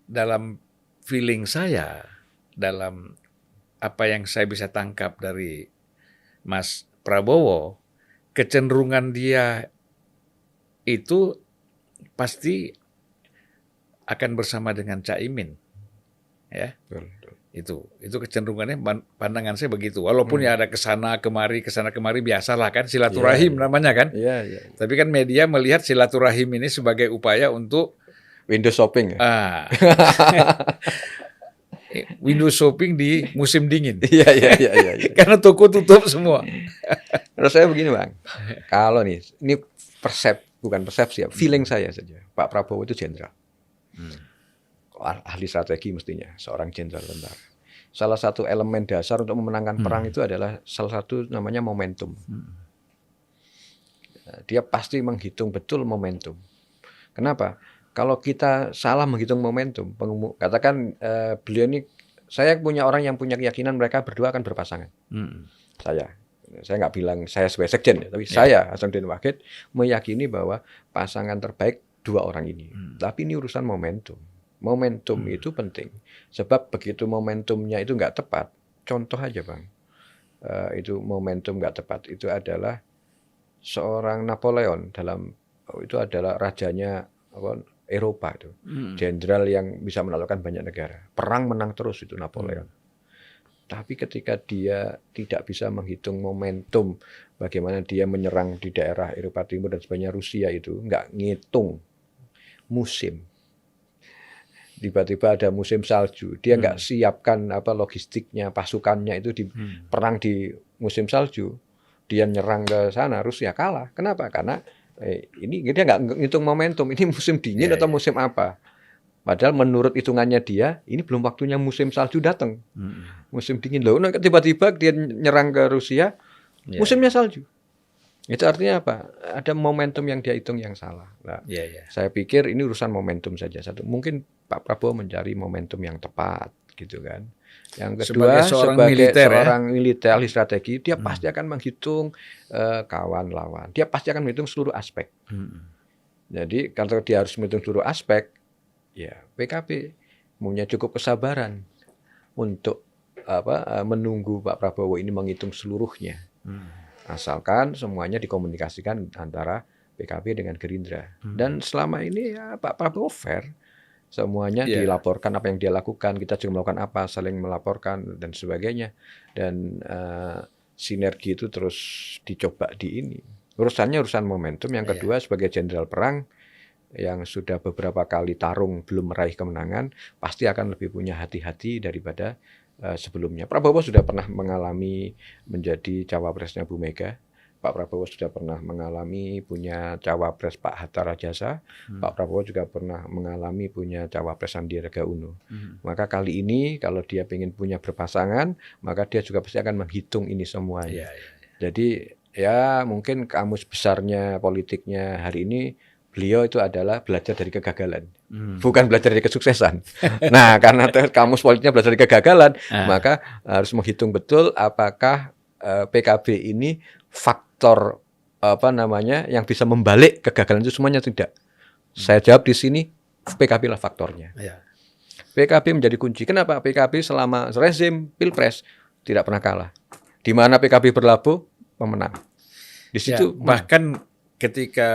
dalam feeling saya, dalam apa yang saya bisa tangkap dari Mas Prabowo, kecenderungan dia itu pasti akan bersama dengan Caimin, ya. Itu kecenderungannya, pandangan saya begitu. Walaupun ya ada kesana kemari biasalah kan, silaturahim namanya kan. Tapi kan media melihat silaturahim ini sebagai upaya untuk window shopping. Window shopping di musim dingin. Iya. Karena toko tutup semua. Terus saya begini Bang, kalau nih, ini bukan persepsi ya, feeling saya saja. Pak Prabowo itu jenderal. Ahli strategi mestinya, seorang jenderal tentara. Salah satu elemen dasar untuk memenangkan perang itu adalah salah satu namanya momentum. Dia pasti menghitung betul momentum. Kenapa? Kalau kita salah menghitung momentum, katakan beliau ini, saya punya orang yang punya keyakinan mereka berdua akan berpasangan. Saya nggak bilang saya sebagai sekjen, ya, tapi saya Hasanuddin Wahid meyakini bahwa pasangan terbaik dua orang ini. Tapi ini urusan momentum. Momentum itu penting. Sebab begitu momentumnya itu nggak tepat, contoh aja Bang, itu momentum nggak tepat, itu adalah seorang Napoleon itu adalah rajanya Eropa itu, jenderal yang bisa menaklukkan banyak negara, perang menang terus itu Napoleon. Tapi ketika dia tidak bisa menghitung momentum, bagaimana dia menyerang di daerah Eropa Timur dan sebagainya, Rusia itu nggak ngitung musim. Tiba-tiba ada musim salju, dia nggak siapkan logistiknya, pasukannya itu perang di musim salju, dia nyerang ke sana, Rusia kalah. Kenapa? Karena ini dia nggak ngitung momentum, ini musim dingin atau musim apa. Padahal menurut hitungannya dia, ini belum waktunya musim salju datang. Musim dingin loh. Nah, tiba-tiba dia nyerang ke Rusia, musimnya salju. Itu artinya apa? Ada momentum yang dia hitung yang salah. Nah, saya pikir ini urusan momentum saja. Mungkin Pak Prabowo mencari momentum yang tepat, gitu kan. Yang kedua, sebagai seorang militer, ahli strategi, dia pasti akan menghitung kawan lawan. Dia pasti akan menghitung seluruh aspek. Jadi kalau dia harus menghitung seluruh aspek, ya PKB punya cukup kesabaran untuk menunggu Pak Prabowo ini menghitung seluruhnya. Asalkan semuanya dikomunikasikan antara PKB dengan Gerindra. Dan selama ini ya Pak Prabowo fair. Semuanya dilaporkan apa yang dia lakukan, kita juga melakukan apa, saling melaporkan dan sebagainya. Dan sinergi itu terus dicoba di ini. Urusannya urusan momentum. Yang kedua, sebagai jenderal perang yang sudah beberapa kali tarung belum meraih kemenangan, pasti akan lebih punya hati-hati daripada sebelumnya. Prabowo sudah pernah mengalami menjadi cawapresnya Bu Mega. Pak Prabowo sudah pernah mengalami punya cawapres Pak Hatta Rajasa. Pak Prabowo juga pernah mengalami punya cawapres Sandiaga Uno. Maka kali ini kalau dia ingin punya berpasangan, maka dia juga pasti akan menghitung ini semuanya. Jadi ya mungkin kamus besarnya politiknya hari ini, beliau itu adalah belajar dari kegagalan, bukan belajar dari kesuksesan. Nah, karena kamus politiknya belajar dari kegagalan, maka harus menghitung betul apakah PKB ini faktor yang bisa membalik kegagalan itu semuanya tidak. Saya jawab di sini, PKB lah faktornya. PKB menjadi kunci. Kenapa? PKB selama rezim Pilpres tidak pernah kalah. Di mana PKB berlabuh, pemenang. Di situ bahkan ketika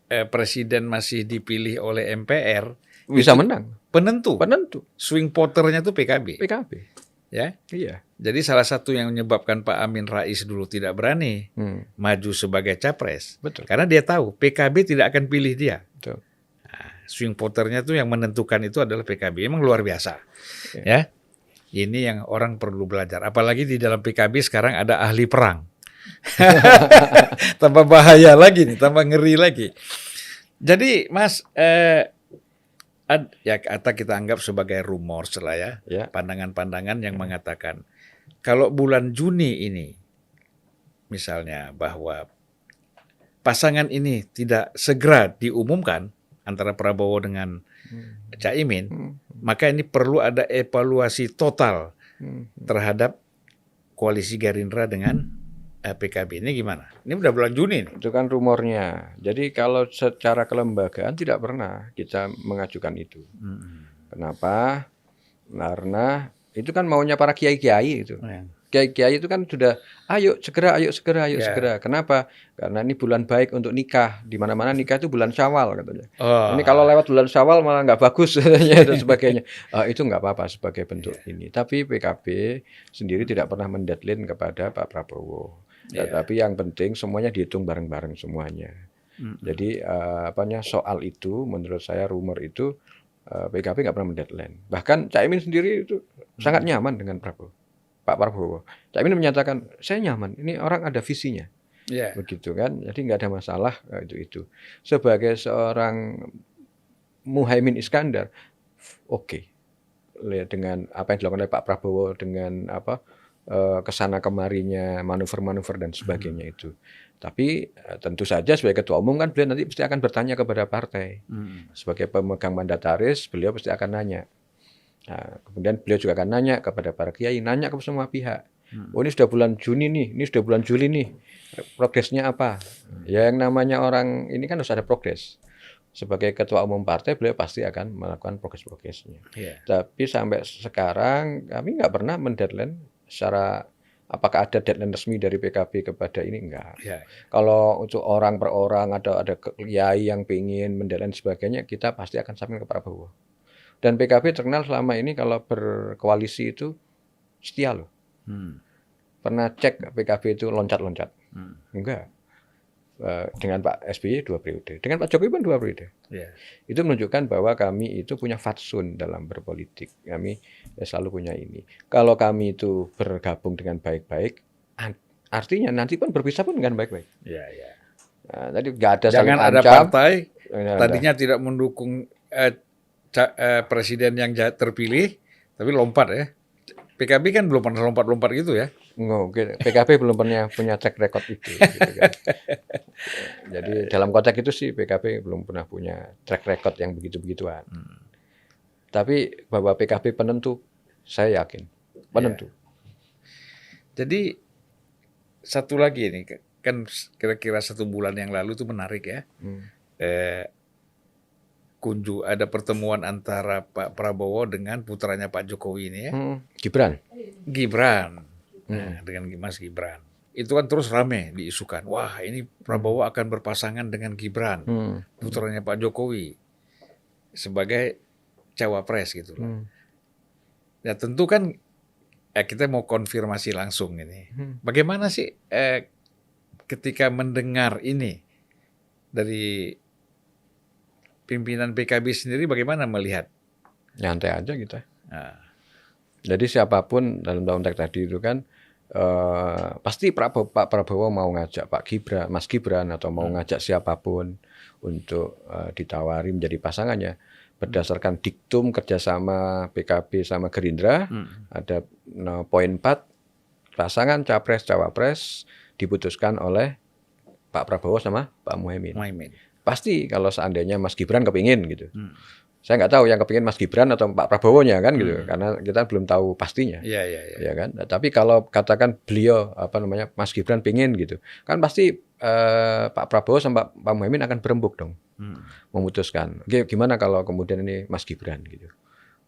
presiden masih dipilih oleh MPR, bisa menang. Penentu. Swing voternya itu PKB. Ya. Iya. Jadi salah satu yang menyebabkan Pak Amin Rais dulu tidak berani maju sebagai capres. Betul. Karena dia tahu PKB tidak akan pilih dia. Betul. Nah, swing voternya itu yang menentukan itu adalah PKB. Emang luar biasa. Ya. Ini yang orang perlu belajar. Apalagi di dalam PKB sekarang ada ahli perang. Tambah bahaya lagi nih, tambah ngeri lagi. Jadi Mas, ya kata kita anggap sebagai rumor lah ya, pandangan-pandangan yang mengatakan kalau bulan Juni ini misalnya bahwa pasangan ini tidak segera diumumkan antara Prabowo dengan Caimin, maka ini perlu ada evaluasi total terhadap koalisi Gerindra dengan PKB ini gimana? Ini udah bulan Juni nih. Itu kan rumornya. Jadi kalau secara kelembagaan tidak pernah kita mengajukan itu. Kenapa? Karena itu kan maunya para kiai-kiai itu. Kiai-kiai itu kan sudah ayo segera. Kenapa? Karena ini bulan baik untuk nikah. Di mana-mana nikah itu bulan Syawal katanya. Ini kalau lewat bulan Syawal malah nggak bagus katanya dan sebagainya. Itu nggak apa-apa sebagai bentuk ini. Tapi PKB sendiri tidak pernah mendeadline kepada Pak Prabowo. Tapi yang penting semuanya dihitung bareng-bareng semuanya. Jadi soal itu menurut saya rumor itu PKB nggak pernah mendeadline. Bahkan Caimin sendiri itu sangat nyaman dengan Pak Prabowo. Caimin menyatakan saya nyaman. Ini orang ada visinya, begitu kan. Jadi nggak ada masalah itu. Sebagai seorang Muhaimin Iskandar, oke. Dengan apa yang dilakukan oleh Pak Prabowo dengan kesana kemarinya, manuver-manuver dan sebagainya itu. Tapi tentu saja sebagai ketua umum kan beliau nanti pasti akan bertanya kepada partai. Sebagai pemegang mandataris, beliau pasti akan nanya. Nah, kemudian beliau juga akan nanya kepada para kiai, nanya ke semua pihak. Oh ini sudah bulan Juni nih, ini sudah bulan Juli nih, progresnya apa? Ya yang namanya orang ini kan harus ada progres. Sebagai ketua umum partai, beliau pasti akan melakukan progres-progresnya. Tapi sampai sekarang kami nggak pernah mendeadline secara apakah ada deadline resmi dari PKB kepada ini enggak. Kalau untuk orang per orang ada kiai yang pingin mendeadline sebagainya, kita pasti akan sampaikan ke Pak Prabowo. Dan PKB terkenal selama ini kalau berkoalisi itu setia loh. Pernah cek PKB itu loncat-loncat? Enggak. Dengan Pak SBY 2 periode, dengan Pak Jokowi pun 2 periode. Itu menunjukkan bahwa kami itu punya fatsun dalam berpolitik. Kami selalu punya ini. Kalau kami itu bergabung dengan baik-baik, artinya nanti pun berpisah pun dengan baik-baik. Nah, tadi nggak ada jangan ada ancam, partai tadinya tidak mendukung presiden yang terpilih, tapi lompat ya. PKB kan belum pernah lompat-lompat gitu ya. PKB belum pernah punya track record itu. Gitu kan. Jadi dalam konteks itu sih PKB belum pernah punya track record yang begitu-begituan. Tapi bahwa PKB penentu, saya yakin penentu. Jadi satu lagi ini kan kira-kira 1 bulan yang lalu itu menarik ya. Ada pertemuan antara Pak Prabowo dengan putranya Pak Jokowi ini ya. Gibran. Nah, dengan Mas Gibran. Itu kan terus rame diisukan. Wah, ini Prabowo akan berpasangan dengan Gibran, putranya Pak Jokowi, sebagai cawapres gitu loh. Ya tentu kan kita mau konfirmasi langsung ini. Bagaimana sih ketika mendengar ini dari pimpinan PKB sendiri, bagaimana melihat? Nyantai aja kita. Jadi siapapun dalam konteks tadi itu kan pasti Pak Prabowo mau ngajak Mas Gibran atau mau ngajak siapapun untuk ditawari menjadi pasangannya berdasarkan diktum kerjasama PKB sama Gerindra. Ada poin 4 pasangan capres-cawapres diputuskan oleh Pak Prabowo sama Pak Muhaimin. Pasti kalau seandainya Mas Gibran kepingin gitu. Saya nggak tahu yang kepingin Mas Gibran atau Pak Prabowo-nya kan gitu, karena kita belum tahu pastinya. Ya kan. Nah, tapi kalau katakan beliau Mas Gibran pingin gitu, kan pasti Pak Prabowo sama Pak Muhaimin akan berembuk dong, memutuskan. Gimana kalau kemudian ini Mas Gibran gitu.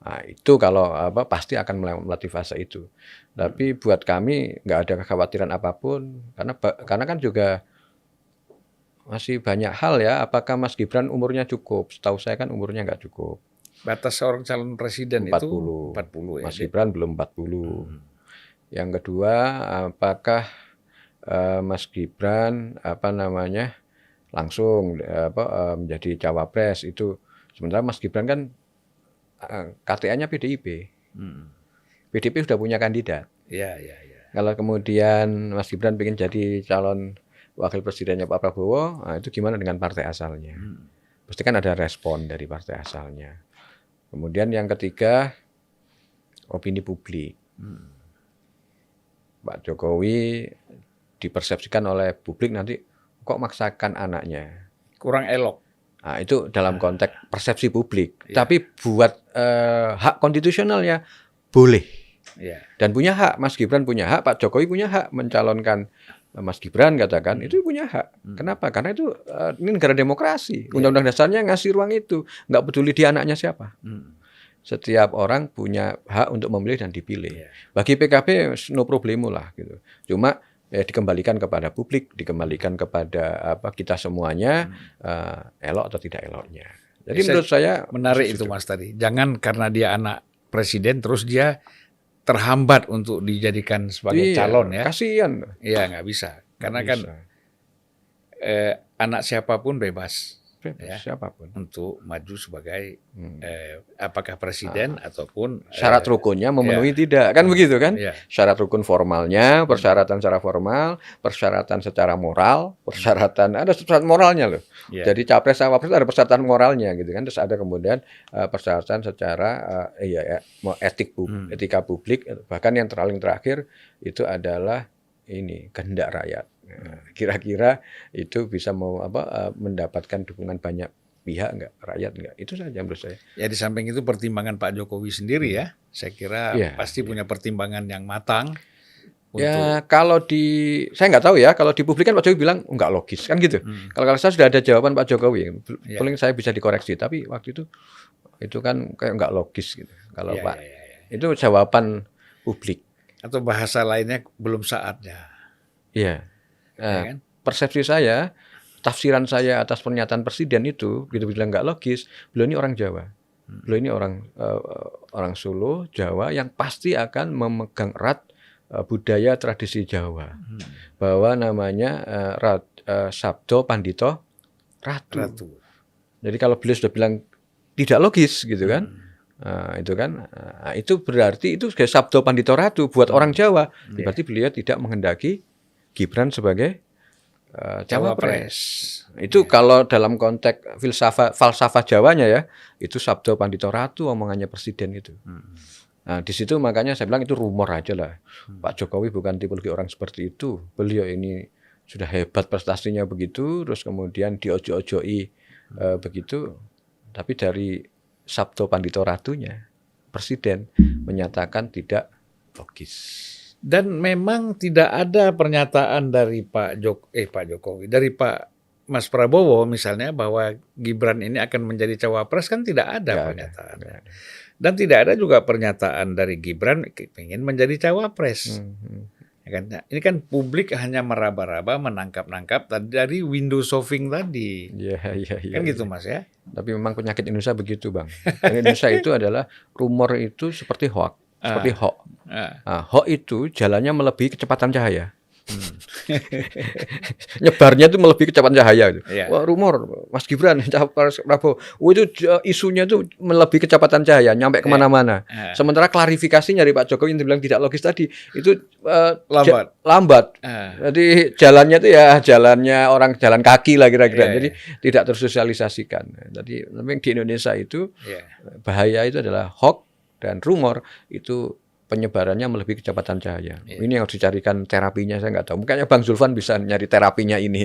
Nah, itu kalau pasti akan melalui fase itu. Tapi buat kami nggak ada kekhawatiran apapun, karena kan juga masih banyak hal ya. Apakah Mas Gibran umurnya cukup? Setahu saya kan umurnya nggak cukup. Batas seorang calon presiden 40 ya. Mas Gibran belum 40. Yang kedua, apakah Mas Gibran langsung menjadi cawapres itu? Sementara Mas Gibran kan KTA-nya PDIP. PDIP sudah punya kandidat. Kalau kemudian Mas Gibran ingin jadi calon wakil presidennya Pak Prabowo, itu gimana dengan partai asalnya? Pasti kan ada respon dari partai asalnya. Kemudian yang ketiga, opini publik. Pak Jokowi dipersepsikan oleh publik nanti kok maksakan anaknya. Kurang elok. Nah, itu dalam konteks persepsi publik. Tapi buat hak konstitusionalnya boleh. Dan punya hak, Mas Gibran punya hak, Pak Jokowi punya hak mencalonkan Mas Gibran katakan, itu punya hak. Kenapa? Karena itu ini negara demokrasi. Undang-undang dasarnya ngasih ruang itu. Nggak peduli dia anaknya siapa. Setiap orang punya hak untuk memilih dan dipilih. Bagi PKB no problemo lah gitu. Cuma dikembalikan kepada publik, dikembalikan kepada kita semuanya, elok atau tidak eloknya. Jadi menurut saya menarik itu Mas tadi. Jangan karena dia anak presiden terus dia terhambat untuk dijadikan sebagai calon ya. Kasihan. Iya, nggak bisa. Karena kan anak siapapun bebas ya, siapapun untuk maju sebagai apakah presiden ataupun syarat rukunnya memenuhi tidak, kan begitu kan? Syarat rukun formalnya, persyaratan secara formal, persyaratan secara moral, persyaratan ada syarat moralnya loh. Jadi capres cawapres ada persyaratan moralnya gitu kan. Terus ada kemudian persyaratan secara etika publik, bahkan yang paling terakhir itu adalah ini kehendak rakyat. Kira-kira itu bisa mendapatkan dukungan banyak pihak nggak, rakyat nggak? Itu saja menurut saya. Ya di samping itu pertimbangan Pak Jokowi sendiri ya, saya kira pasti punya pertimbangan yang matang. Ya kalau saya nggak tahu ya, kalau di publik kan Pak Jokowi bilang nggak logis kan gitu. Kalau saya sudah ada jawaban Pak Jokowi, paling saya bisa dikoreksi. Tapi waktu itu kan kayak nggak logis gitu. Kalau itu jawaban publik. Atau bahasa lainnya belum saatnya. Iya. Kan? Persepsi saya, tafsiran saya atas pernyataan presiden itu, gitu bilang nggak logis. Beliau ini orang Jawa, beliau ini orang Solo, Jawa yang pasti akan memegang erat budaya tradisi Jawa, bahwa namanya Sabdo Pandito Ratu. Jadi kalau beliau sudah bilang tidak logis, gitu kan? Itu berarti itu sebagai Sabdo Pandito Ratu buat orang Jawa. Berarti beliau tidak menghendaki Gibran sebagai cawapres. Itu kalau dalam konteks falsafah Jawanya ya, itu Sabdo Pandito Ratu omongannya presiden itu. Nah, di situ makanya saya bilang itu rumor aja lah. Pak Jokowi bukan tipologi orang seperti itu. Beliau ini sudah hebat prestasinya begitu, terus kemudian diojo-ojoi begitu. Tapi dari Sabdo Pandito Ratunya, presiden menyatakan tidak logis. Dan memang tidak ada pernyataan dari Pak Jokowi, dari Pak Mas Prabowo misalnya bahwa Gibran ini akan menjadi cawapres, kan tidak ada pernyataan. Dan tidak ada juga pernyataan dari Gibran ingin menjadi cawapres. Ini kan publik hanya meraba-raba, menangkap-nangkap dari window shopping tadi. Kan gitu Mas ya. Tapi memang penyakit Indonesia begitu Bang. Indonesia itu adalah rumor itu seperti hoax. Seperti hoax. Hoax itu jalannya melebihi kecepatan cahaya. Nyebarnya itu melebihi kecepatan cahaya. Wah, rumor Mas Gibran cawapres Prabowo. Itu isunya itu melebihi kecepatan cahaya, nyampe kemana-mana. Sementara klarifikasinya dari Pak Jokowi yang dibilang tidak logis tadi itu lambat. Jadi jalannya itu ya jalannya orang jalan kaki lah kira-kira. Jadi tidak tersosialisasikan. Jadi memang di Indonesia itu bahaya itu adalah hoax dan rumor itu penyebarannya melebihi kecepatan cahaya. Ini yang harus dicarikan terapinya, saya nggak tahu. Mungkin Bang Zulfan bisa nyari terapinya ini.